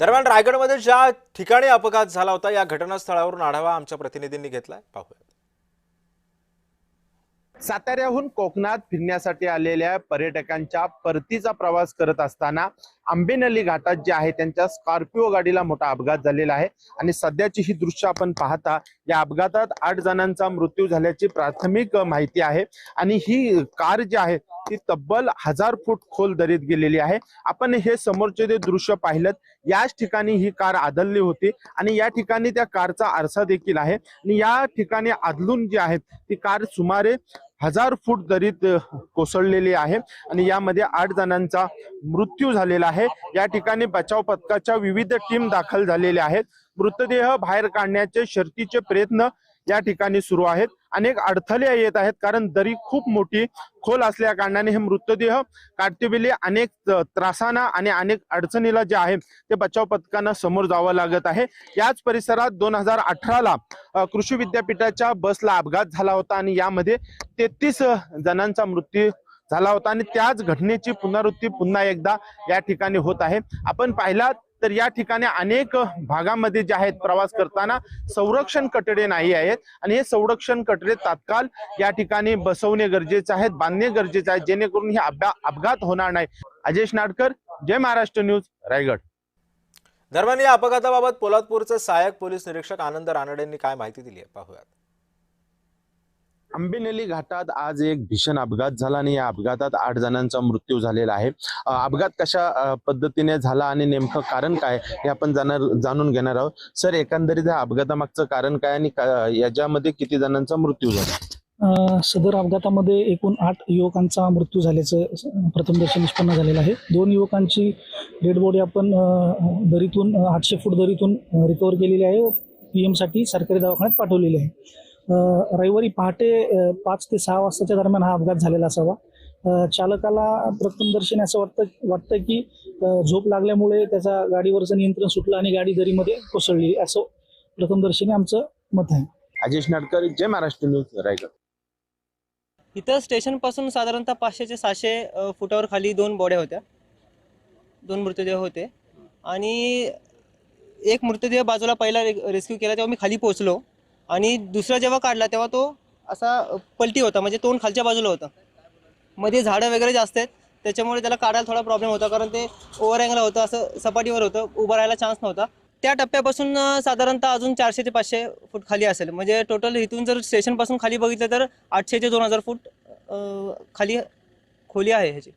दरम्यान रायगडमध्ये ज्या ठिकाणी अपघात झाला होता या घटनास्थळावरून आढावा आमच्या प्रतिनिधींनी घेतलाय, पाहूया। साताऱ्याहून कोकणात फिरण्यासाठी आलेल्या पर्यटकांच्या परतीचा प्रवास करत असताना आंबेनळी घाटात जे आहे त्यांच्या स्कॉर्पिओ गाडीला मोठा अपघात झालेला आहे आणि सध्याची ही दृश्य आपण पाहता या अपघातात 8 जणांचा मृत्यू झाल्याची प्राथमिक माहिती आहे आणि ही कार जी आहे ती तब्बल 1000 फूट खोल दरीत गेलेली आहे। आपण हे समोरचे जे दृश्य पाहिलं याच ठिकाणी ही कार आदळली होती आणि या ठिकाणी त्या कारचा आरसा देखील आहे आणि या ठिकाणी आदलून जी आहे ती कार सुमारे 1000 फूट दरीत कोसळलेली आहे आणि यामध्ये 8 जणांचा मृत्यू झालेला आहे। या ठिकाणी बचाव पथकाच्या विविध टीम दाखल झालेल्या आहेत। मृतदेह बाहेर काढण्याचे शर्थीचे प्रयत्न या ठिकाणी सुरू आहेत। अनेक अडथळे येत आहेत कारण दरी खूप मोठी खोल असल्या कारणाने हे मृतदेह काढतेवेळी अनेक त्रासांना आणि अनेक अडचणीला जे आहे ते बचाव पथकांना समोर जावं लागत आहे। याच परिसरात 2018 ला कृषी विद्यापीठाच्या बसला अपघात झाला होता आणि यामध्ये 33 जणांचा मृत्यू झाला होता आणि त्याच घटनेची पुनरावृत्ती पुन्हा एकदा या ठिकाणी होत आहे। आपण पाहिलात तर या ठिकाणी अनेक भागामध्ये जे आहेत प्रवास करताना संरक्षण कटडे नाही आहेत आणि हे संरक्षण कटडे तात्काळ या ठिकाणी बसवणे गरजेचे आहेत, बांधणे गरजेचे आहे जेणेकरून हे अपघात होणार नाही। अजेश नाडकर, जय महाराष्ट्र न्यूज, रायगड। दरम्यान या अपघाताबाबत पोलादपूरचे सहाय्यक पोलीस निरीक्षक आनंद रानडेंनी काय माहिती दिली आहे, पाहूयात। आंबेनळी घाटात आज एक भीषण अपघात झाला आणि या अपघातात 8 जणांचा मृत्यू झालेला आहे। अपघात कशा पद्धतीने झाला आणि नेमकं कारण काय हे आपण जाणून घेणार आहोत। सर, एकंदरीत या अपघातामागचं कारण काय आणि याच्यामध्ये किती जणांचा मृत्यू झाला? सदर अपघातामध्ये एकूण 8 युवकांचा मृत्यू झाल्याचं प्रथमदर्शनी निष्पन्न झालेलं आहे। 2 युवकांची डेड बॉडी आपण दरीतून 800 फूट दरीतून रिकव्हर केलेली आहे, PM साठी सरकारी दवाखान्यात पाठवलेली आहे। रविवारी पहाटे 5 ते 6 वाजताच्या दरम्यान हा अपघात झालेला असावा। चालकाला प्रथमदर्शनी असं वाटतं की झोप लागल्यामुळे त्याचा गाडीवरचं नियंत्रण सुटलं आणि गाडी दरीमध्ये कोसळली, असं प्रथमदर्शनी आमचं मत आहे। अजेश नाडकर, जय महाराष्ट्र न्यूज, रायगड। इथं स्टेशनपासून साधारणतः 500 ते 600 फुटावर खाली 2 बॉड्या होत्या, 2 मृतदेह होते आणि एक मृतदेह बाजूला पहिला रेस्क्यू केला तेव्हा मी खाली पोहोचलो आणि दुसरा जेव्हा काढला तेव्हा तो असा पलटी होता, म्हणजे तोंड खालच्या बाजूला होतं, मध्ये झाडं वगैरे जास्त आहेत त्याच्यामुळे त्याला काढायला थोडा प्रॉब्लेम होता कारण ते ओव्हर अँगल होतं, असं सपाटीवर होतं, उभं राहायला चान्स नव्हता। त्या टप्प्यापासून साधारणतः अजून 400 ते 500 फूट खाली असेल, म्हणजे टोटल इथून जर स्टेशनपासून खाली बघितलं तर 800 ते 2000 फूट खाली खोली आहे ह्याची।